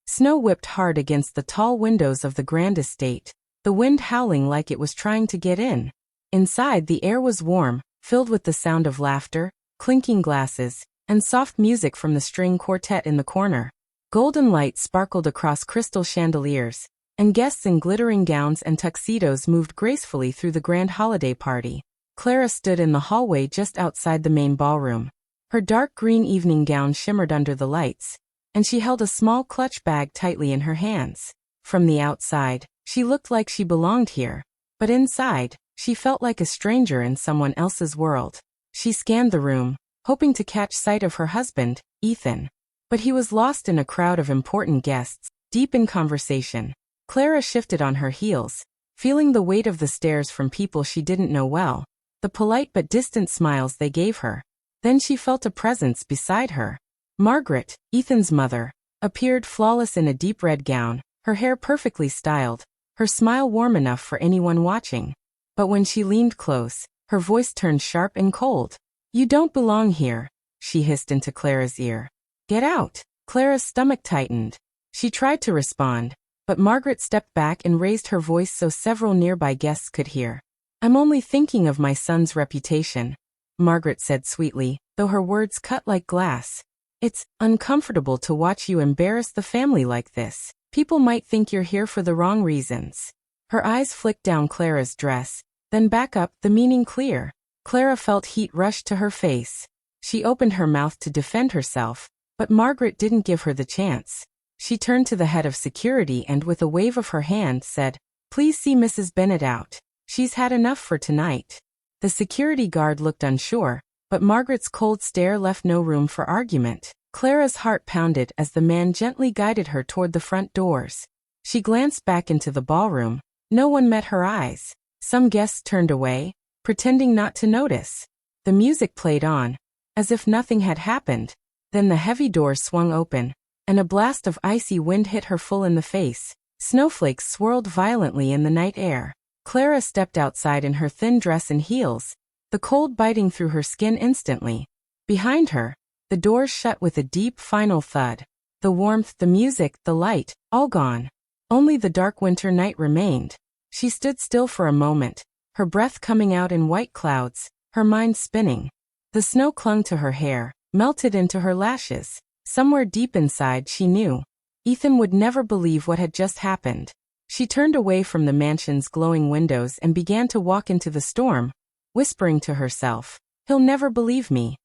Snow whipped hard against the tall windows of the grand estate, the wind howling like it was trying to get in. Inside, the air was warm, filled with the sound of laughter, clinking glasses, and soft music from the string quartet in the corner. Golden light sparkled across crystal chandeliers, and guests in glittering gowns and tuxedos moved gracefully through the grand holiday party. Clara stood in the hallway just outside the main ballroom. Her dark green evening gown shimmered under the lights, and she held a small clutch bag tightly in her hands. From the outside, she looked like she belonged here, but inside, she felt like a stranger in someone else's world. She scanned the room, hoping to catch sight of her husband, Ethan. But he was lost in a crowd of important guests, deep in conversation. Clara shifted on her heels, feeling the weight of the stares from people she didn't know well, the polite but distant smiles they gave her. Then she felt a presence beside her. Margaret, Ethan's mother, appeared flawless in a deep red gown, her hair perfectly styled, her smile warm enough for anyone watching. But when she leaned close, her voice turned sharp and cold. "You don't belong here," she hissed into Clara's ear. "Get out." Clara's stomach tightened. She tried to respond, but Margaret stepped back and raised her voice so several nearby guests could hear. "I'm only thinking of my son's reputation," Margaret said sweetly, though her words cut like glass. "It's uncomfortable to watch you embarrass the family like this. People might think you're here for the wrong reasons." Her eyes flicked down Clara's dress, then back up, the meaning clear. Clara felt heat rush to her face. She opened her mouth to defend herself, but Margaret didn't give her the chance. She turned to the head of security and with a wave of her hand said, "Please see Mrs. Bennett out. She's had enough for tonight." The security guard looked unsure, but Margaret's cold stare left no room for argument. Clara's heart pounded as the man gently guided her toward the front doors. She glanced back into the ballroom. No one met her eyes. Some guests turned away, pretending not to notice. The music played on, as if nothing had happened. Then the heavy doors swung open, and a blast of icy wind hit her full in the face. Snowflakes swirled violently in the night air. Clara stepped outside in her thin dress and heels, the cold biting through her skin instantly. Behind her, the doors shut with a deep, final thud. The warmth, the music, the light, all gone. Only the dark winter night remained. She stood still for a moment, her breath coming out in white clouds, her mind spinning. The snow clung to her hair, melted into her lashes. Somewhere deep inside she knew Ethan would never believe what had just happened. She turned away from the mansion's glowing windows and began to walk into the storm, whispering to herself, "He'll never believe me."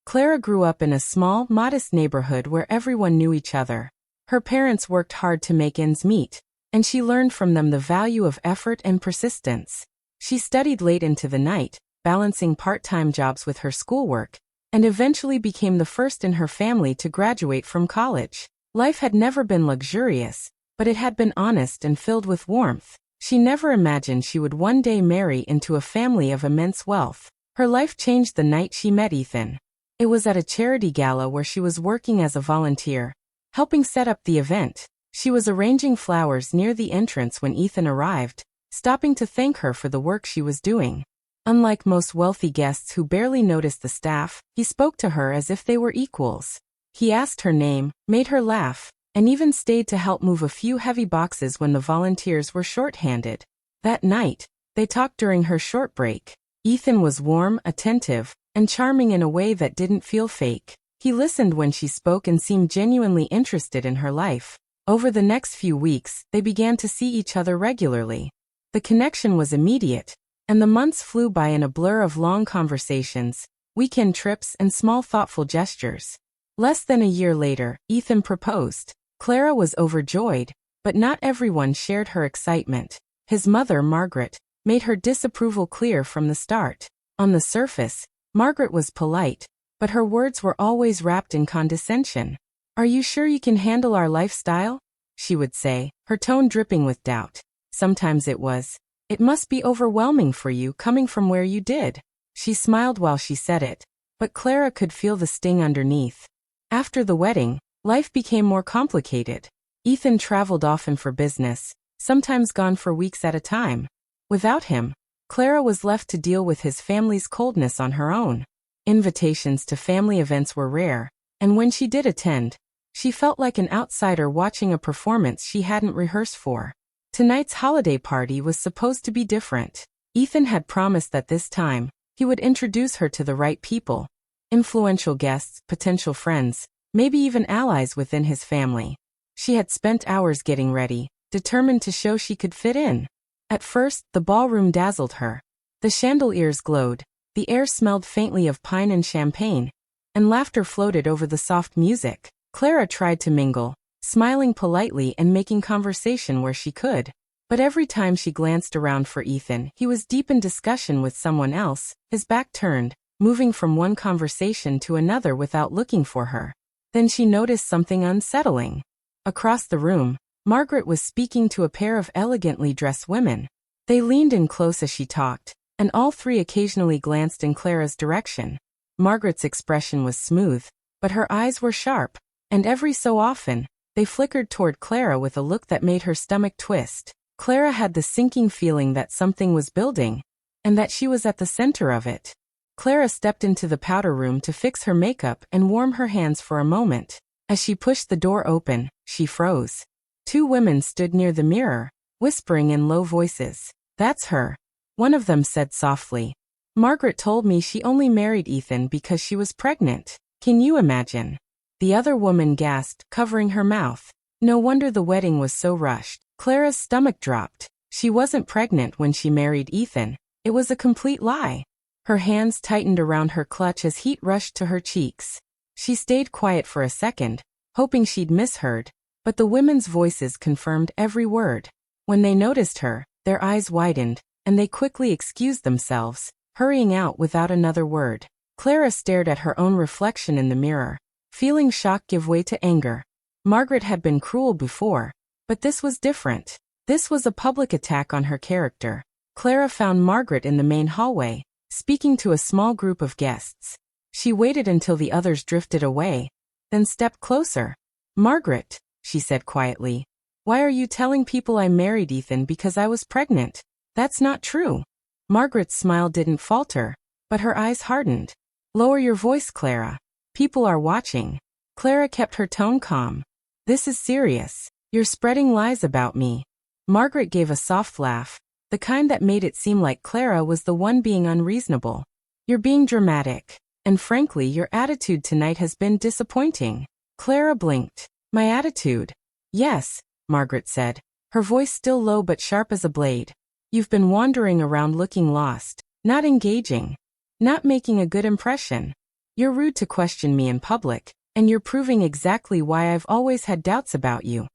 Clara grew up in a small, modest neighborhood where everyone knew each other. Her parents worked hard to make ends meet, and she learned from them the value of effort and persistence. She studied late into the night, balancing part-time jobs with her schoolwork, and eventually became the first in her family to graduate from college. Life had never been luxurious, but it had been honest and filled with warmth. She never imagined she would one day marry into a family of immense wealth. Her life changed the night she met Ethan. It was at a charity gala where she was working as a volunteer, helping set up the event. She was arranging flowers near the entrance when Ethan arrived, stopping to thank her for the work she was doing. Unlike most wealthy guests who barely noticed the staff, he spoke to her as if they were equals. He asked her name, made her laugh, and even stayed to help move a few heavy boxes when the volunteers were short-handed. That night, they talked during her short break. Ethan was warm, attentive, and charming in a way that didn't feel fake. He listened when she spoke and seemed genuinely interested in her life. Over the next few weeks, they began to see each other regularly. The connection was immediate, and the months flew by in a blur of long conversations, weekend trips, and small thoughtful gestures. Less than a year later, Ethan proposed. Clara was overjoyed, but not everyone shared her excitement. His mother, Margaret, made her disapproval clear from the start. On the surface, Margaret was polite, but her words were always wrapped in condescension. "Are you sure you can handle our lifestyle?" she would say, her tone dripping with doubt. Sometimes it was, "It must be overwhelming for you coming from where you did." She smiled while she said it, but Clara could feel the sting underneath. After the wedding, life became more complicated. Ethan traveled often for business, sometimes gone for weeks at a time. Without him, Clara was left to deal with his family's coldness on her own. Invitations to family events were rare, and when she did attend, She felt like an outsider watching a performance she hadn't rehearsed for. Tonight's holiday party was supposed to be different. Ethan had promised that this time, he would introduce her to the right people. Influential guests, potential friends, maybe even allies within his family. She had spent hours getting ready, determined to show she could fit in. At first, the ballroom dazzled her. The chandeliers glowed, the air smelled faintly of pine and champagne, and laughter floated over the soft music. Clara tried to mingle, smiling politely and making conversation where she could. But every time she glanced around for Ethan, he was deep in discussion with someone else, his back turned, moving from one conversation to another without looking for her. Then she noticed something unsettling. Across the room, Margaret was speaking to a pair of elegantly dressed women. They leaned in close as she talked, and all three occasionally glanced in Clara's direction. Margaret's expression was smooth, but her eyes were sharp, and every so often, they flickered toward Clara with a look that made her stomach twist. Clara had the sinking feeling that something was building, and that she was at the center of it. Clara stepped into the powder room to fix her makeup and warm her hands for a moment. As she pushed the door open, she froze. Two women stood near the mirror, whispering in low voices. "That's her," one of them said softly. "Margaret told me she only married Ethan because she was pregnant. Can you imagine?" The other woman gasped, covering her mouth. No wonder the wedding was so rushed. Clara's stomach dropped. She wasn't pregnant when she married Ethan. It was a complete lie. Her hands tightened around her clutch as heat rushed to her cheeks. She stayed quiet for a second, hoping she'd misheard, but the women's voices confirmed every word. When they noticed her, their eyes widened, and they quickly excused themselves, hurrying out without another word. Clara stared at her own reflection in the mirror, feeling shock give way to anger. Margaret had been cruel before, but this was different. This was a public attack on her character. Clara found Margaret in the main hallway, speaking to a small group of guests. She waited until the others drifted away, then stepped closer. "Margaret," she said quietly, "why are you telling people I married Ethan because I was pregnant? That's not true." Margaret's smile didn't falter, but her eyes hardened. "Lower your voice, Clara. People are watching." Clara kept her tone calm. "This is serious. You're spreading lies about me." Margaret gave a soft laugh, the kind that made it seem like Clara was the one being unreasonable. "You're being dramatic, and frankly, your attitude tonight has been disappointing." Clara blinked. "My attitude?" "Yes," Margaret said, her voice still low but sharp as a blade. "You've been wandering around looking lost, not engaging, not making a good impression. You're rude to question me in public, and you're proving exactly why I've always had doubts about you."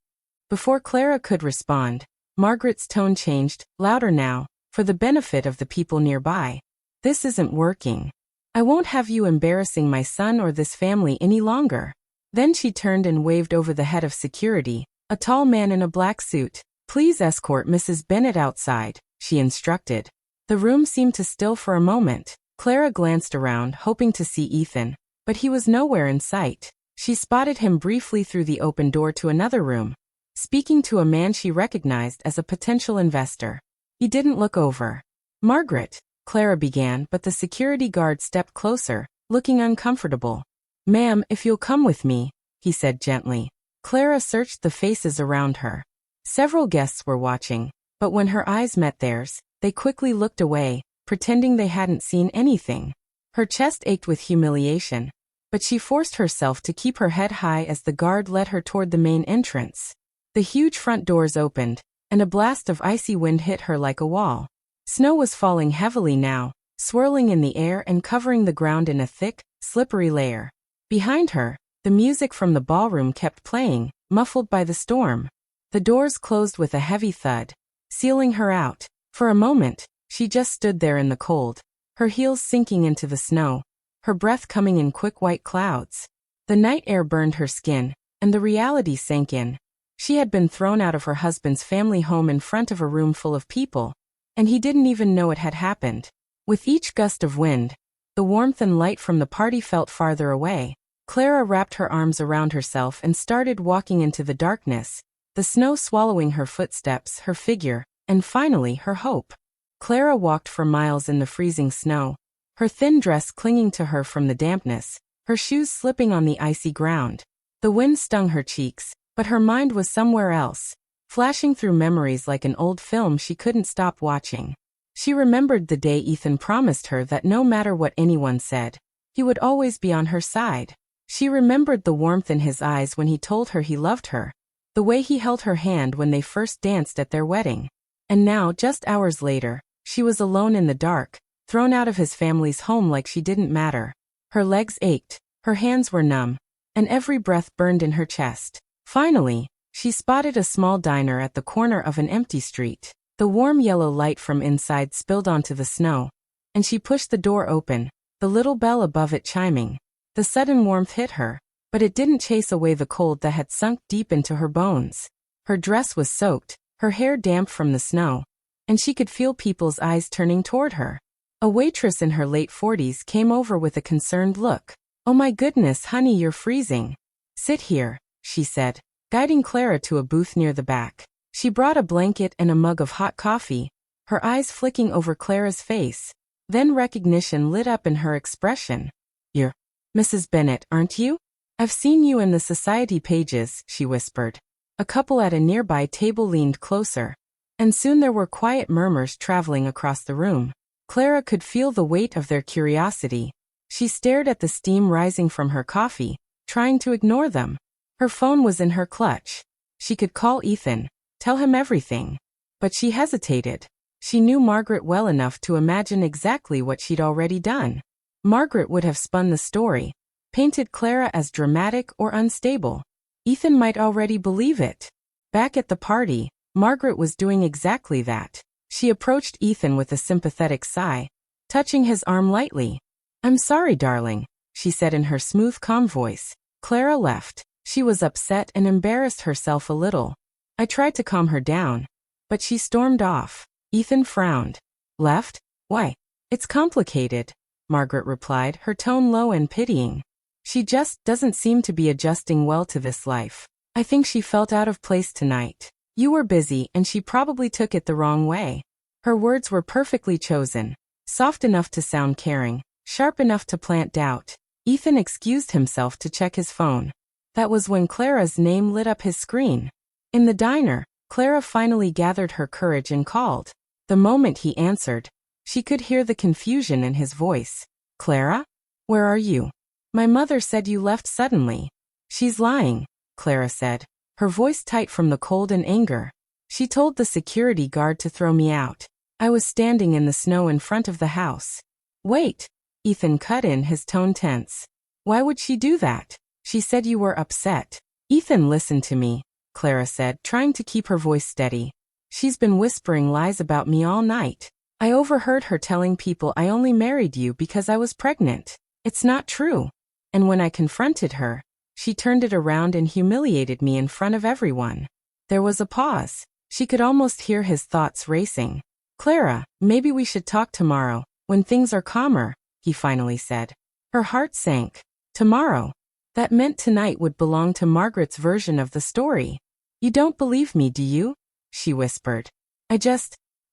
Before Clara could respond, Margaret's tone changed, louder now, for the benefit of the people nearby. "This isn't working. I won't have you embarrassing my son or this family any longer." Then she turned and waved over the head of security, a tall man in a black suit. "Please escort Mrs. Bennett outside," she instructed. The room seemed to still for a moment. Clara glanced around, hoping to see Ethan, but he was nowhere in sight. She spotted him briefly through the open door to another room, speaking to a man she recognized as a potential investor. He didn't look over. "Margaret," Clara began, but the security guard stepped closer, looking uncomfortable. "Ma'am, if you'll come with me," he said gently. Clara searched the faces around her. Several guests were watching, but when her eyes met theirs, they quickly looked away, pretending they hadn't seen anything. Her chest ached with humiliation, but she forced herself to keep her head high as the guard led her toward the main entrance. The huge front doors opened, and a blast of icy wind hit her like a wall. Snow was falling heavily now, swirling in the air and covering the ground in a thick, slippery layer. Behind her, the music from the ballroom kept playing, muffled by the storm. The doors closed with a heavy thud, sealing her out. For a moment, she just stood there in the cold, her heels sinking into the snow, her breath coming in quick white clouds. The night air burned her skin, and the reality sank in. She had been thrown out of her husband's family home in front of a room full of people, and he didn't even know it had happened. With each gust of wind, the warmth and light from the party felt farther away. Clara wrapped her arms around herself and started walking into the darkness, the snow swallowing her footsteps, her figure, and finally her hope. Clara walked for miles in the freezing snow, her thin dress clinging to her from the dampness, her shoes slipping on the icy ground. The wind stung her cheeks, but her mind was somewhere else, flashing through memories like an old film she couldn't stop watching. She remembered the day Ethan promised her that no matter what anyone said, he would always be on her side. She remembered the warmth in his eyes when he told her he loved her, the way he held her hand when they first danced at their wedding. And now, just hours later, she was alone in the dark, thrown out of his family's home like she didn't matter. Her legs ached, her hands were numb, and every breath burned in her chest. Finally, she spotted a small diner at the corner of an empty street. The warm yellow light from inside spilled onto the snow, and she pushed the door open, the little bell above it chiming. The sudden warmth hit her, but it didn't chase away the cold that had sunk deep into her bones. Her dress was soaked, her hair damp from the snow, and she could feel people's eyes turning toward her. A waitress in her late 40s came over with a concerned look. "Oh my goodness, honey, you're freezing. Sit here," she said, guiding Clara to a booth near the back. She brought a blanket and a mug of hot coffee, her eyes flicking over Clara's face. Then recognition lit up in her expression. "You're Mrs. Bennet, aren't you? I've seen you in the society pages," she whispered. A couple at a nearby table leaned closer, and soon there were quiet murmurs traveling across the room. Clara could feel the weight of their curiosity. She stared at the steam rising from her coffee, trying to ignore them. Her phone was in her clutch. She could call Ethan, tell him everything. But she hesitated. She knew Margaret well enough to imagine exactly what she'd already done. Margaret would have spun the story, painted Clara as dramatic or unstable. Ethan might already believe it. Back at the party, Margaret was doing exactly that. She approached Ethan with a sympathetic sigh, touching his arm lightly. "I'm sorry, darling," she said in her smooth, calm voice. Clara left. She was upset and embarrassed herself a little. I tried to calm her down, but she stormed off. Ethan frowned. "Left? Why? It's complicated," Margaret replied, her tone low and pitying. "She just doesn't seem to be adjusting well to this life. I think she felt out of place tonight. You were busy and she probably took it the wrong way." Her words were perfectly chosen, soft enough to sound caring, sharp enough to plant doubt. Ethan excused himself to check his phone. That was when Clara's name lit up his screen. In the diner, Clara finally gathered her courage and called. The moment he answered, she could hear the confusion in his voice. "Clara? Where are you? My mother said you left suddenly." "She's lying," Clara said, her voice tight from the cold and anger. "She told the security guard to throw me out. I was standing in the snow in front of the house." "Wait," Ethan cut in, his tone tense. "Why would she do that? She said you were upset." "Ethan, listen to me," Clara said, trying to keep her voice steady. "She's been whispering lies about me all night. I overheard her telling people I only married you because I was pregnant. It's not true. And when I confronted her, she turned it around and humiliated me in front of everyone." There was a pause. She could almost hear his thoughts racing. "Clara, maybe we should talk tomorrow, when things are calmer," he finally said. Her heart sank. Tomorrow? That meant tonight would belong to Margaret's version of the story. "You don't believe me, do you?" she whispered. I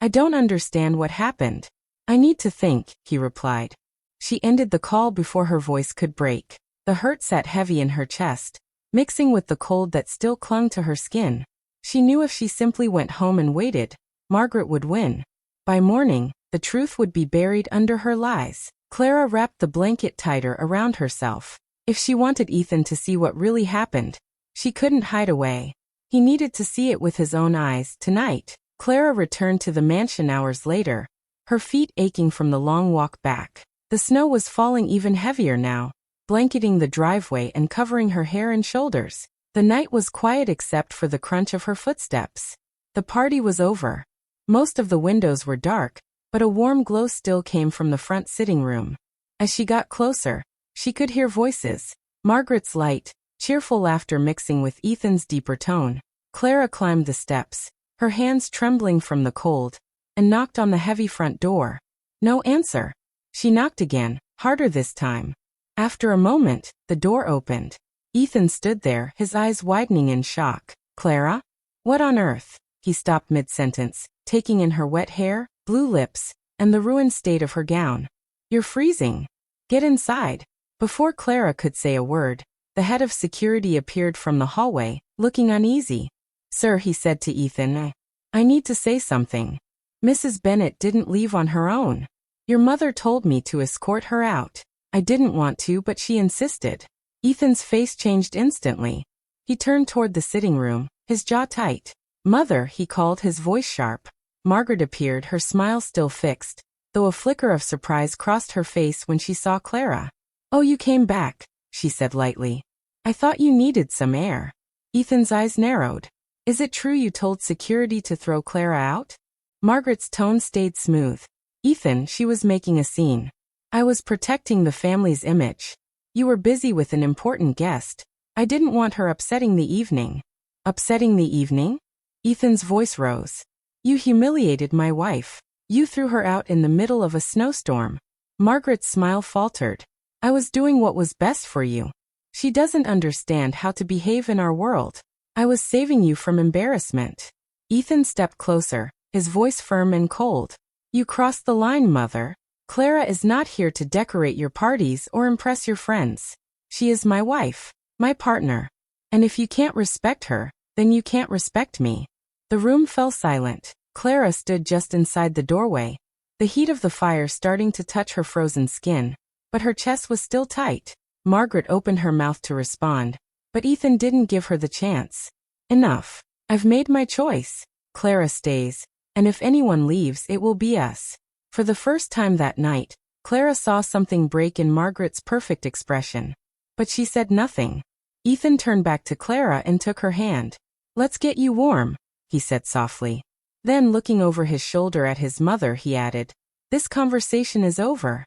don't understand what happened. I need to think," he replied. She ended the call before her voice could break. The hurt sat heavy in her chest, mixing with the cold that still clung to her skin. She knew if she simply went home and waited, Margaret would win. By morning, the truth would be buried under her lies. Clara wrapped the blanket tighter around herself. If she wanted Ethan to see what really happened, she couldn't hide away. He needed to see it with his own eyes tonight. Clara returned to the mansion hours later, her feet aching from the long walk back. The snow was falling even heavier now, blanketing the driveway and covering her hair and shoulders. The night was quiet except for the crunch of her footsteps. The party was over. Most of the windows were dark, but a warm glow still came from the front sitting room. As she got closer, she could hear voices, Margaret's light, cheerful laughter mixing with Ethan's deeper tone. Clara climbed the steps, her hands trembling from the cold, and knocked on the heavy front door. No answer. She knocked again, harder this time. After a moment, the door opened. Ethan stood there, his eyes widening in shock. "Clara? What on earth?" He stopped mid-sentence, taking in her wet hair, blue lips, and the ruined state of her gown. "You're freezing. Get inside." Before Clara could say a word, The head of security appeared from the hallway, looking uneasy. "Sir," he said to Ethan, "I need to say something. Mrs. Bennet didn't leave on her own. Your mother told me to escort her out. I didn't want to, but she insisted." Ethan's face changed instantly. He turned toward the sitting room, his jaw tight. "Mother," he called, his voice sharp. Margaret appeared, her smile still fixed, though a flicker of surprise crossed her face when she saw Clara. "Oh, you came back," she said lightly. "I thought you needed some air." Ethan's eyes narrowed. "Is it true you told security to throw Clara out?" Margaret's tone stayed smooth. "Ethan, she was making a scene. I was protecting the family's image. You were busy with an important guest. I didn't want her upsetting the evening." "Upsetting the evening?" Ethan's voice rose. "You humiliated my wife. You threw her out in the middle of a snowstorm." Margaret's smile faltered. "I was doing what was best for you. She doesn't understand how to behave in our world. I was saving you from embarrassment." Ethan stepped closer, his voice firm and cold. "You crossed the line, Mother. Clara is not here to decorate your parties or impress your friends. She is my wife, my partner. And if you can't respect her, then you can't respect me." The room fell silent. Clara stood just inside the doorway, the heat of the fire starting to touch her frozen skin, but her chest was still tight. Margaret opened her mouth to respond, but Ethan didn't give her the chance. "Enough. I've made my choice. Clara stays, and if anyone leaves, it will be us." For the first time that night, Clara saw something break in Margaret's perfect expression. But she said nothing. Ethan turned back to Clara and took her hand. "Let's get you warm," he said softly. Then, looking over his shoulder at his mother, he added, "This conversation is over."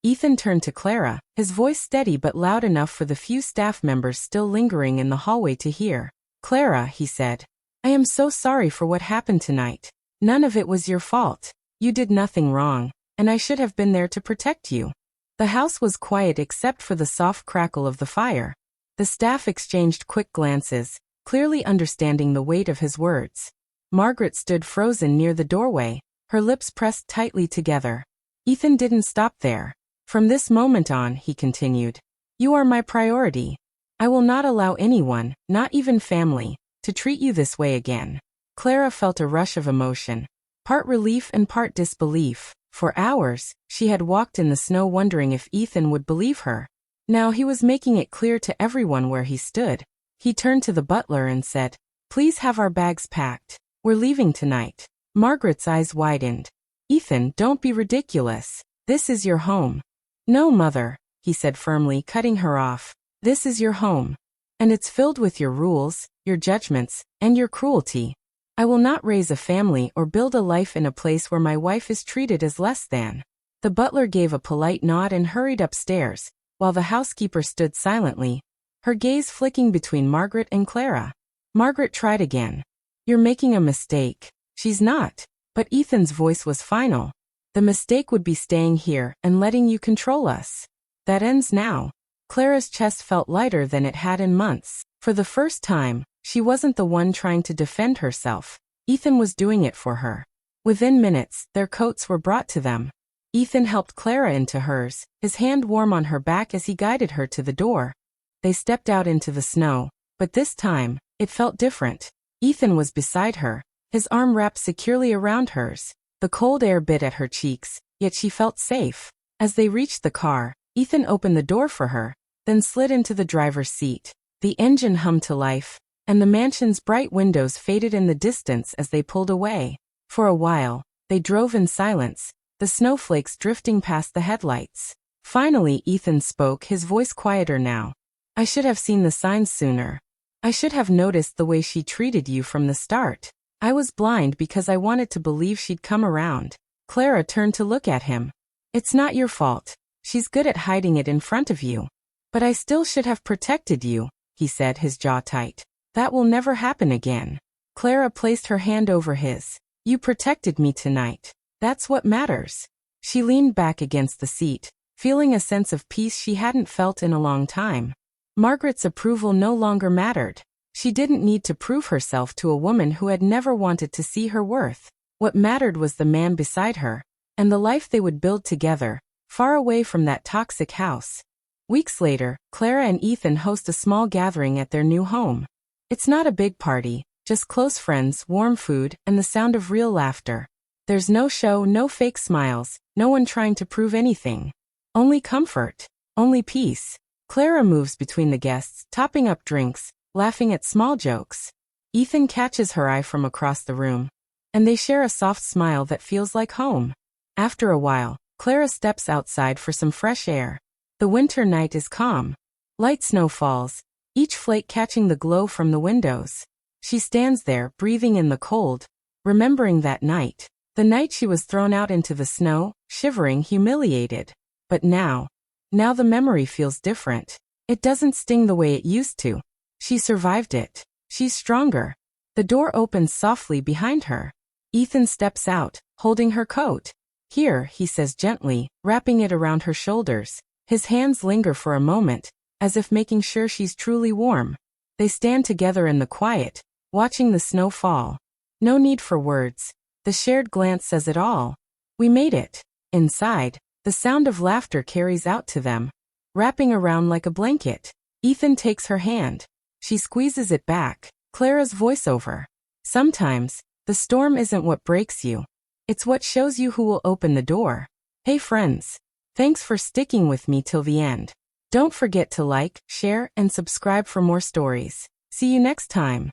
Ethan turned to Clara, his voice steady but loud enough for the few staff members still lingering in the hallway to hear. "Clara," he said, "I am so sorry for what happened tonight. None of it was your fault. You did nothing wrong, and I should have been there to protect you." The house was quiet except for the soft crackle of the fire. The staff exchanged quick glances, clearly understanding the weight of his words. Margaret stood frozen near the doorway, her lips pressed tightly together. Ethan didn't stop there. "From this moment on," he continued, "you are my priority. I will not allow anyone, not even family, to treat you this way again." Clara felt a rush of emotion, part relief and part disbelief. For hours, she had walked in the snow wondering if Ethan would believe her. Now he was making it clear to everyone where he stood. He turned to the butler and said, "Please have our bags packed. We're leaving tonight." Margaret's eyes widened. "Ethan, don't be ridiculous. This is your home." "No, Mother," he said firmly, cutting her off. "This is your home. And it's filled with your rules, your judgments, and your cruelty. I will not raise a family or build a life in a place where my wife is treated as less than." The butler gave a polite nod and hurried upstairs, while the housekeeper stood silently, her gaze flicking between Margaret and Clara. Margaret tried again. "You're making a mistake." "She's not." But Ethan's voice was final. "The mistake would be staying here and letting you control us. That ends now." Clara's chest felt lighter than it had in months. For the first time, she wasn't the one trying to defend herself. Ethan was doing it for her. Within minutes, their coats were brought to them. Ethan helped Clara into hers, his hand warm on her back as he guided her to the door. They stepped out into the snow, but this time, it felt different. Ethan was beside her, his arm wrapped securely around hers. The cold air bit at her cheeks, yet she felt safe. As they reached the car, Ethan opened the door for her, then slid into the driver's seat. The engine hummed to life, and the mansion's bright windows faded in the distance as they pulled away. For a while, they drove in silence, the snowflakes drifting past the headlights. Finally, Ethan spoke, his voice quieter now. "I should have seen the signs sooner. I should have noticed the way she treated you from the start. I was blind because I wanted to believe she'd come around." Clara turned to look at him. "It's not your fault. She's good at hiding it in front of you. But I still should have protected you," he said, his jaw tight. "That will never happen again." Clara placed her hand over his. "You protected me tonight. That's what matters." She leaned back against the seat, feeling a sense of peace she hadn't felt in a long time. Margaret's approval no longer mattered. She didn't need to prove herself to a woman who had never wanted to see her worth. What mattered was the man beside her, and the life they would build together, far away from that toxic house. Weeks later, Clara and Ethan host a small gathering at their new home. It's not a big party, just close friends, warm food, and the sound of real laughter. There's no show, no fake smiles, no one trying to prove anything. Only comfort. Only peace. Clara moves between the guests, topping up drinks, laughing at small jokes. Ethan catches her eye from across the room, and they share a soft smile that feels like home. After a while, Clara steps outside for some fresh air. The winter night is calm. Light snow falls, each flake catching the glow from the windows. She stands there, breathing in the cold, remembering that night. The night she was thrown out into the snow, shivering, humiliated. But now the memory feels different. It doesn't sting the way it used to. She survived it. She's stronger. The door opens softly behind her. Ethan steps out, holding her coat. Here, he says gently, wrapping it around her shoulders. His hands linger for a moment, as if making sure she's truly warm. They stand together in the quiet, watching the snow fall. No need for words. The shared glance says it all. We made it. Inside, the sound of laughter carries out to them, wrapping around like a blanket. Ethan takes her hand. She squeezes it back. Clara's voiceover. Sometimes, the storm isn't what breaks you. It's what shows you who will open the door. Hey friends. Thanks for sticking with me till the end. Don't forget to like, share, and subscribe for more stories. See you next time.